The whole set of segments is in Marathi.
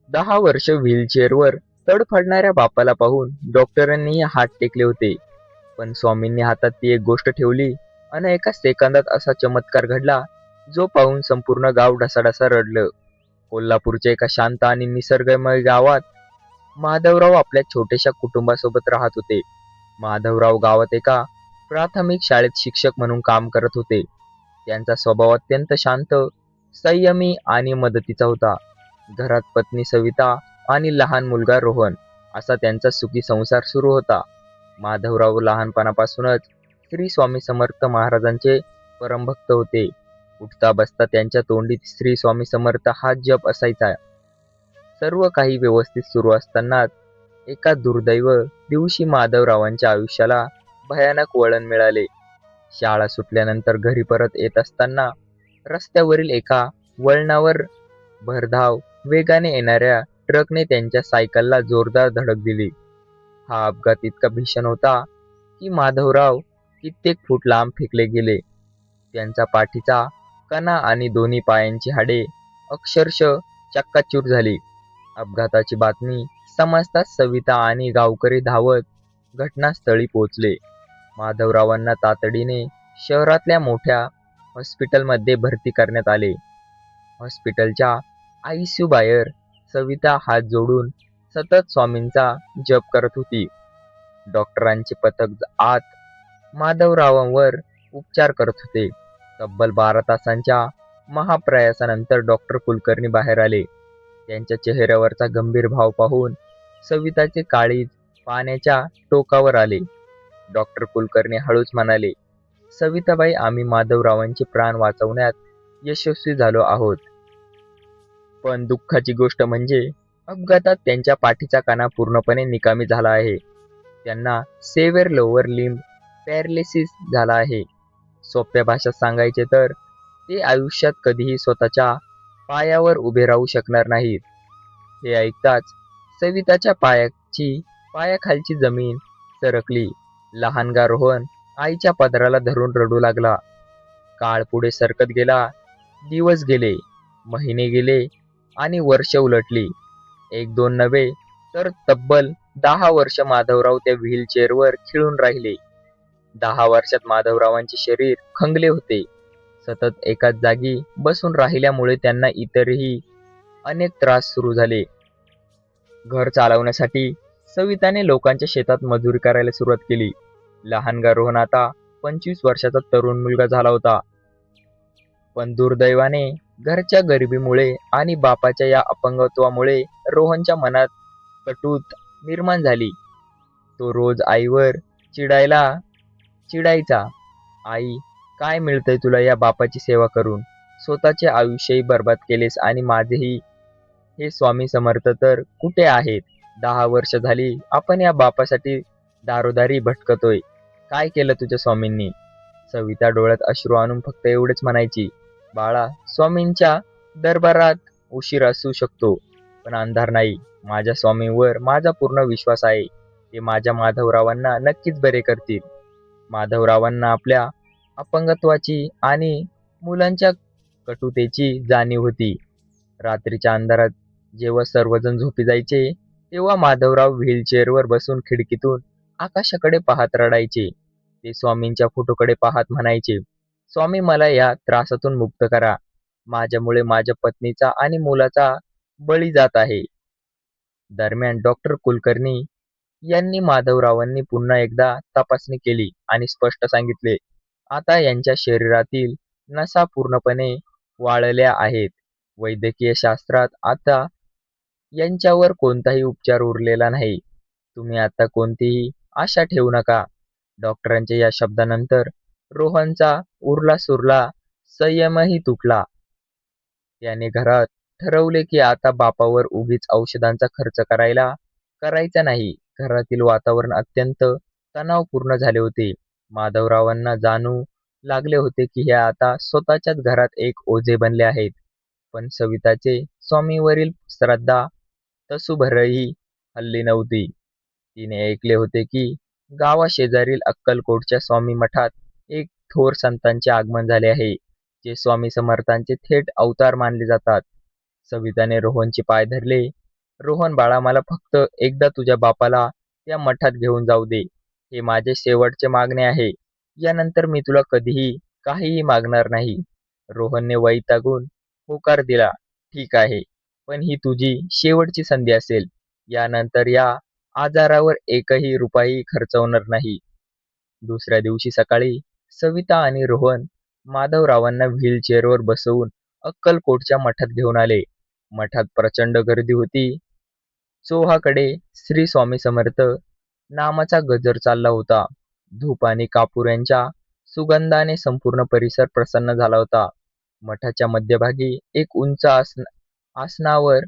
10 वर्ष व्हीलचेअरवर तडफडणाऱ्या बापाला पाहून डॉक्टरांनीही हात टेकले होते. पण स्वामींनी हातात ती एक गोष्ट ठेवली आणि एका सेकंदात असा चमत्कार घडला, जो पाहून संपूर्ण गाव ढसाढसा रडलं. कोल्हापूरच्या एका शांत आणि निसर्गमय गावात माधवराव आपल्या छोट्याशा कुटुंबासोबत राहत होते. माधवराव गावात एका प्राथमिक शाळेत शिक्षक म्हणून काम करत होते. त्यांचा स्वभाव अत्यंत शांत, संयमी आणि मदतीचा होता. घरात पत्नी सविता आणि लहान मुलगा रोहन असा त्यांचा सुखी संसार सुरू होता. माधवराव लहानपणापासूनच श्री स्वामी समर्थ महाराजांचे परमभक्त होते. उठता बसता त्यांच्या तोंडी श्री स्वामी समर्थ हा जप असायचा. सर्व काही व्यवस्थित सुरू असतानाच एका दुर्दैव दिवशी माधवरावांच्या आयुष्याला भयानक वळण मिळाले. शाळा सुटल्यानंतर घरी परत येत असताना रस्त्यावरील एका वळणावर भरधाव वेगाने येणाऱ्या ट्रकने त्यांच्या सायकलला जोरदार धडक दिली. हा अपघात इतका भीषण होता की माधवराव कित्येक फूट लांब फेकले गेले. त्यांचा पाठीचा कणा आणि दोन्ही पायांची हाडे अक्षरशः चक्काचूर झाली. अपघाताची बातमी समजताच सविता आणि गावकरी धावत घटनास्थळी पोहोचले. माधवरावांना तातडीने शहरातल्या मोठ्या हॉस्पिटलमध्ये भरती करण्यात आले. हॉस्पिटलच्या आयसीयू बाहेर सविता हात जोडून सतत स्वामींचा जप करत होती. डॉक्टरांचे पथक आत माधवरावांवर उपचार करत होते. तब्बल 12 तासांच्या महाप्रयासानंतर डॉक्टर कुलकर्णी बाहेर आले. त्यांच्या चेहऱ्यावरचा गंभीर भाव पाहून सविताचे काळीज पाण्याच्या टोकावर आले. डॉक्टर कुलकर्णी हळूच म्हणाले, सविताबाई, आम्ही माधवरावांचे प्राण वाचवण्यात यशस्वी झालो आहोत. पण दुःखाची गोष्ट म्हणजे अपघातात त्यांच्या पाठीचा कणा पूर्णपणे निकामी झाला आहे. त्यांना सेव्हियर लोअर लिंब पॅरालिसिस झाला आहे. सोप्या भाषेत सांगायचे तर ते आयुष्यात कधीही स्वतःच्या पायावर उभे राहू शकणार नाहीत. हे ऐकताच सविताच्या पायाखालची जमीन सरकली. लहानगा रोहन आईच्या पदराला धरून रडू लागला. काळ पुढे सरकत गेला. दिवस गेले, महिने गेले आणि वर्ष उलटली. 1-2 नव्हे तर तब्बल 10 वर्ष माधवराव त्या व्हीलचेअरवर खिळून राहिले. 10 वर्षात माधवरावांचे शरीर खंगले होते. सतत एकाच जागी बसून राहिल्यामुळे त्यांना इतरही अनेक त्रास सुरू झाले. घर चालवण्यासाठी सविताने लोकांच्या शेतात मजुरी करायला सुरुवात केली. लहानगा रोहन आता 25 वर्षाचा तरुण मुलगा झाला होता. पण दुर्दैवाने घरच्या गरिबीमुळे आणि बापाच्या या अपंगत्वामुळे रोहनच्या मनात कटुता निर्माण झाली. तो रोज आईवर चिडायचा. आई, काय मिळतंय तुला या बापाची सेवा करून? स्वतःचे आयुष्यही बर्बाद केलेस आणि माझेही. हे स्वामी समर्थ तर कुठे आहेत? 10 वर्ष झाली आपण या बापासाठी दारोदारी भटकतोय. काय केलं तुझ्या स्वामींनी? सविता डोळ्यात अश्रू आणून फक्त एवढेच म्हणायची, बाळा, स्वामींच्या दरबारात उशीर असू शकतो, पण अंधार नाही. माझ्या स्वामींवर माझा पूर्ण विश्वास आहे. ते माझ्या माधवरावांना नक्कीच बरे करतील. माधवरावांना आपल्या अपंगत्वाची आणि मुलांच्या कटुतेची जाणीव होती. रात्रीच्या अंधारात जेव्हा सर्वजण झोपी जायचे, तेव्हा माधवराव व्हीलचेअरवर बसून खिडकीतून आकाशाकडे पाहत रडायचे. ते स्वामींच्या फोटोकडे पाहत म्हणायचे, स्वामी, मला या त्रासातून मुक्त करा. माझ्यामुळे माझ्या पत्नीचा आणि मुलाचा बळी जात आहे. दरम्यान डॉक्टर कुलकर्णी यांनी माधवरावांनी पुन्हा एकदा तपासणी केली आणि स्पष्ट सांगितले, आता यांच्या शरीरातील नसा पूर्णपणे वाळल्या आहेत. वैद्यकीय शास्त्रात आता यांच्यावर कोणताही उपचार उरलेला नाही. तुम्ही आता कोणतीही आशा ठेवू नका. डॉक्टरांच्या या शब्दानंतर रोहनचा उरला सुरला संयमही तुटला. त्याने घरात ठरवले की आता बापावर उगीच औषधांचा खर्च करायचा नाही. घरातील वातावरण अत्यंत तणावपूर्ण झाले होते. माधवरावांना जाणवू लागले होते की हे आता स्वतःच्याच घरात एक ओझे बनले आहेत. पण सविताचे स्वामीवरील श्रद्धा तसूभरही हलली नव्हती. तिने ऐकले होते की गावाशेजारील अक्कलकोटच्या स्वामी मठात एक थोर संतांचे आगमन झाले आहे, जे स्वामी समर्थांचे थेट अवतार मानले जातात. सविताने रोहनचे पाय धरले रोहन बाळा, मला फक्त एकदा तुझ्या बापाला त्या मठात घेऊन जाऊ दे. हे माझे शेवटचे मागणे आहे. यानंतर मी तुला कधीही काहीही मागणार नाही. रोहनने वैतागून होकार दिला. ठीक आहे, पण ही तुझी शेवटची संधी असेल. यानंतर या आजारावर एकही रुपयाही खर्चवणार नाही. दुसऱ्या दिवशी सकाळी सविता आणि रोहन माधवरावांना व्हीलचेअरवर बसवून अक्कलकोटच्या मठात घेऊन आले. मठात प्रचंड गर्दी होती. चोहाकडे श्री स्वामी समर्थ नामाचा गजर चालला होता. धूप आणि कापूर यांच्या सुगंधाने संपूर्ण परिसर प्रसन्न झाला होता. मठाच्या मध्यभागी एक उंच आसनावर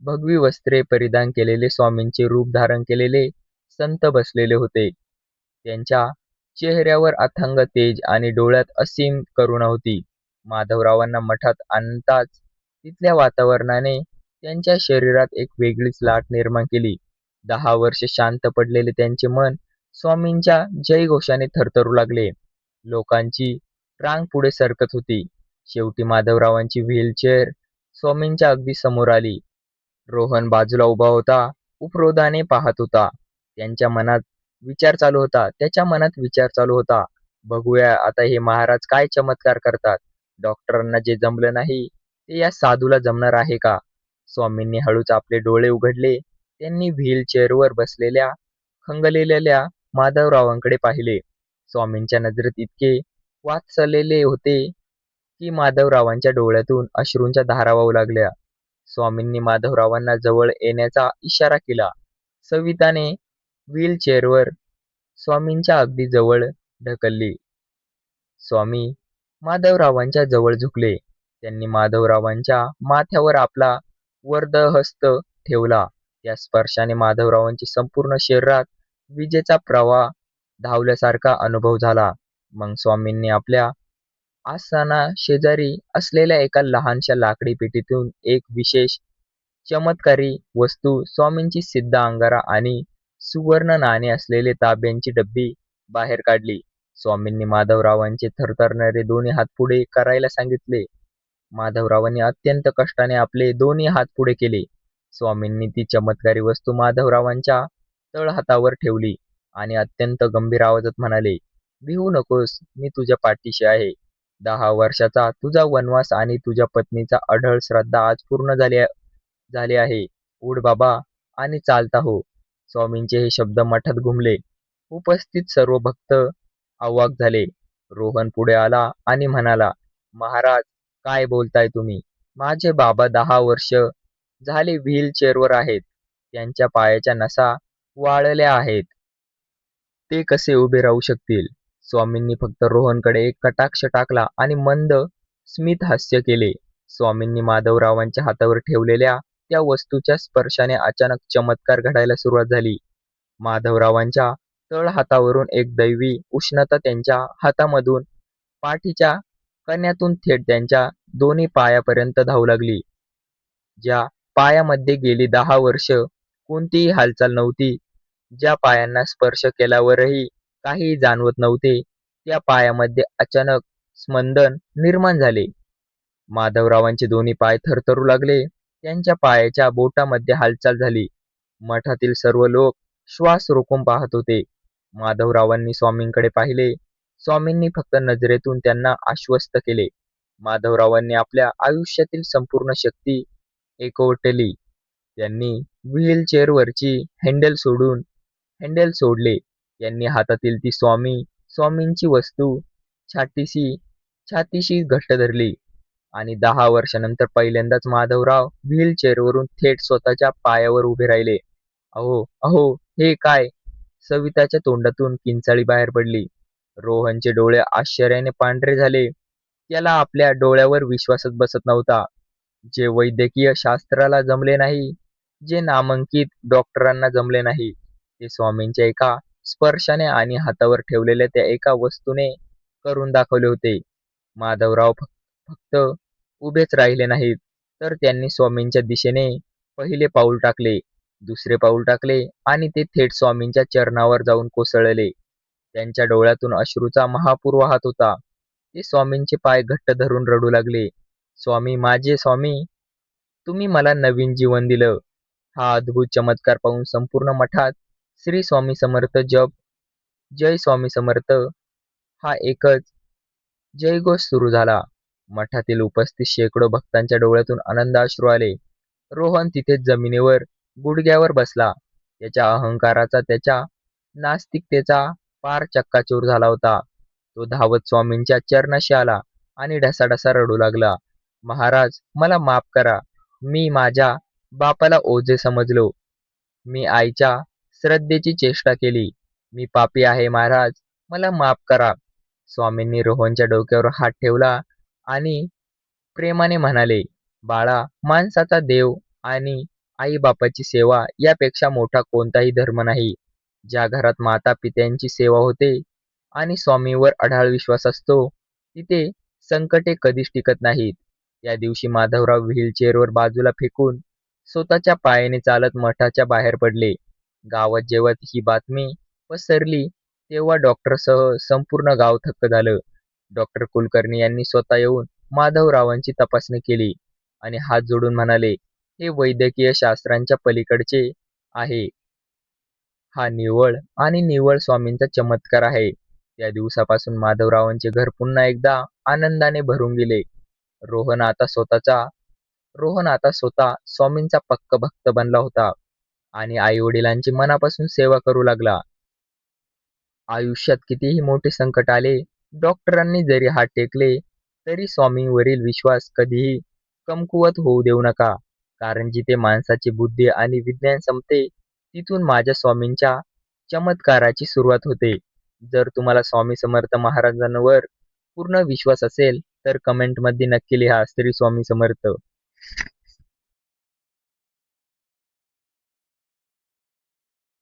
भगवी वस्त्रे परिधान केलेले स्वामींचे रूप धारण केलेले संत बसलेले होते. त्यांच्या चेहऱ्यावर अथांग तेज आणि डोळ्यात असीम करुणा होती. माधवरावांना मठात आणताच तिथल्या वातावरणाने त्यांच्या शरीरात एक वेगळीच लाट निर्माण केली. 10 वर्षे शांत पडलेले त्यांचे मन स्वामींच्या जयघोषाने थरथरू लागले. लोकांची रांग पुढे सरकत होती. शेवटी माधवरावांची व्हीलचेअर स्वामींच्या अगदी समोर आली. रोहन बाजूला उभा होता, उपरोधाने पाहत होता. त्याच्या मनात विचार चालू होता. बघूया आता हे महाराज काय चमत्कार करतात. डॉक्टरांना जे जमलं नाही ते या साधूला जमणार आहे का? स्वामींनी हळूच आपले डोळे उघडले. त्यांनी व्हीलचेअरवर बसलेल्या खंगलेल्या माधवरावांकडे पाहिले. स्वामींच्या नजरेत इतके वात्सल्य होते की माधवरावांच्या डोळ्यातून अश्रूंच्या धारा वाहू लागल्या. स्वामींनी माधवरावांना जवळ येण्याचा इशारा केला. सविताने व्हीलचेअरवर स्वामींच्या अगदी जवळ ढकलली. स्वामी माधवरावांच्या जवळ झुकले. त्यांनी माधवरावांच्या माथ्यावर आपला वरदहस्त ठेवला. त्या स्पर्शाने माधवरावांच्या संपूर्ण शरीरात विजेचा प्रवाह धावल्यासारखा अनुभव झाला. मग स्वामींनी आपल्या आसनाशेजारी असलेल्या एका लहानशा लाकडी पेटीतून एक विशेष चमत्कारी वस्तू, स्वामींची सिद्ध अंगारा आणि सुवर्ण नाणे असलेले तांब्याची डब्बी बाहेर काढली. स्वामींनी माधवरावांचे थरथरणारे दोन्ही हात पुढे करायला सांगितले. माधवरावांनी अत्यंत कष्टाने आपले दोन्ही हात पुढे केले. स्वामींनी ती चमत्कारी वस्तू माधवरावांच्या तळहातावर ठेवली आणि अत्यंत गंभीर आवाजात म्हणाले, "भिवू नकोस, मी तुझ्या पाठीशी आहे. 10 वर्षाचा तुझा वनवास आणि तुझ्या पत्नीचा अढळ श्रद्धा आज पूर्ण झाले आहे. उठ बाबा आणि चालता हो." स्वामींचे हे शब्द मठात घुमले. उपस्थित सर्व भक्त अवाक झाले. रोहन पुढे आला आणि म्हणाला, "महाराज, काय बोलताय तुम्ही? माझे बाबा 10 वर्ष झाले व्हीलचेअरवर आहेत. त्यांच्या पायाच्या नसा वाळल्या आहेत. ते कसे उभे राहू शकतील?" स्वामींनी फक्त रोहनकडे एक कटाक्ष टाकला आणि मंद स्मित हास्य केले. स्वामींनी माधवरावांच्या हातावर ठेवलेल्या त्या वस्तूच्या स्पर्शाने अचानक चमत्कार घडायला सुरुवात झाली. माधवरावांच्या तळहातावरून एक दैवी उष्णता त्यांच्या हातामधून पाठीच्या कण्यातून थेट त्यांच्या दोन्ही पायापर्यंत धावू लागली. ज्या पायामध्ये गेली 10 वर्ष कोणतीही हालचाल नव्हती, ज्या पायांना स्पर्श केल्यावरही काहीही जाणवत नव्हते, त्या पायामध्ये अचानक स्पंदन निर्माण झाले. माधवरावांचे दोन्ही पाय थरथरू लागले. त्यांच्या पायाच्या बोटामध्ये हालचाल झाली. मठातील सर्व लोक श्वास रोखून पाहत होते. माधवरावांनी स्वामींकडे पाहिले. स्वामींनी फक्त नजरेतून त्यांना आश्वस्त केले. माधवरावांनी आपल्या आयुष्यातील संपूर्ण शक्ती एकवटली. त्यांनी व्हीलचेअरवरची हँडल सोडले. त्यांनी हातातील ती स्वामींची वस्तू छातीशी घट्ट धरली आणि 10 वर्षानंतर पहिल्यांदाच माधवराव व्हीलचेअरवरून थेट स्वतःच्या पायावर उभे राहिले. "अहो, अहो, हे काय?" सविताच्या तोंडातून किंचाळी बाहेर पडली. रोहनचे डोळे आश्चर्याने पांढरे झाले. त्याला आपल्या डोळ्यावर विश्वासच बसत नव्हता. जे वैद्यकीय शास्त्राला जमले नाही, जे नामांकित डॉक्टरांना जमले नाही, ते स्वामींच्या एका स्पर्शाने आणि हातावर ठेवलेल्या त्या एका वस्तूने करून दाखवले होते. माधवराव फक्त उभेच राहिले नाहीत, तर त्यांनी स्वामींच्या दिशेने पहिले पाऊल टाकले, दुसरे पाऊल टाकले आणि ते थेट स्वामींच्या चरणावर जाऊन कोसळले. त्यांच्या डोळ्यातून अश्रूचा महापूर वाहत होता. ते स्वामींचे पाय घट्ट धरून रडू लागले. "स्वामी, माझे स्वामी, तुम्ही मला नवीन जीवन दिलं. हा अद्भुत चमत्कार पाहून संपूर्ण मठात श्री स्वामी समर्थ जप, जय स्वामी समर्थ हा एकच जयघोष सुरू झाला. मठातील उपस्थित शेकडो भक्तांच्या डोळ्यातून आनंदाश्रू आले. रोहन तिथेच जमिनीवर गुडघ्यावर बसला. त्याच्या अहंकाराचा, त्याच्या नास्तिकतेचा पार चक्काचूर झाला होता. तो धावत स्वामींच्या चरणाशी आला आणि ढसाढसा रडू लागला. महाराज, मला माफ करा. मी माझ्या बापाला ओझे समजलो. मी आईच्या श्रद्धेची चेष्टा केली. मी पापी आहे महाराज, मला माफ करा. स्वामींनी रोहनच्या डोक्यावर हात ठेवला आणि प्रेमाने म्हणाले, बाळा, माणसाचा देव आणि आई-बापाची सेवा यापेक्षा मोठा कोणताही धर्म नाही. ज्या घरात माता-पित्यांची सेवा होते आणि स्वामींवर अढाळ विश्वास असतो, तिथे संकटे कधीच टिकत नाहीत. त्या दिवशी माधवराव व्हीलचेअरवर बाजूला फेकून स्वतःच्या पायाने चालत मठाच्या बाहेर पडले. गावात जेव्हा ही बातमी पसरली, तेव्हा डॉक्टरसह संपूर्ण गाव थक्क झालं. डॉक्टर कुलकर्णी यांनी स्वतः येऊन माधवरावांची तपासणी केली आणि हात जोडून म्हणाले, हे वैद्यकीय शास्त्रांच्या पलीकडचे आहे. हा निव्वळ आणि निव्वळ स्वामींचा चमत्कार आहे. त्या दिवसापासून माधवरावांचे घर पुन्हा एकदा आनंदाने भरून गेले. रोहन आता स्वतःचा रोहन आता स्वतः स्वामींचा पक्का भक्त बनला होता आणि आई-वडिलांची मनापासून सेवा करू लागला. आयुष्यात कितीही मोठे संकट आले, डॉक्टरांनी जरी हात टेकले, तरी स्वामींवरील विश्वास कधीही कमकुवत होऊ देऊ नका. कारण जिथे माणसाची बुद्धी आणि विज्ञान संपते, तिथून माझ्या स्वामींच्या चमत्काराची सुरुवात होते. जर तुम्हाला स्वामी समर्थ महाराजांवर पूर्ण विश्वास असेल, तर कमेंटमध्ये नक्की लिहा, श्री स्वामी समर्थ.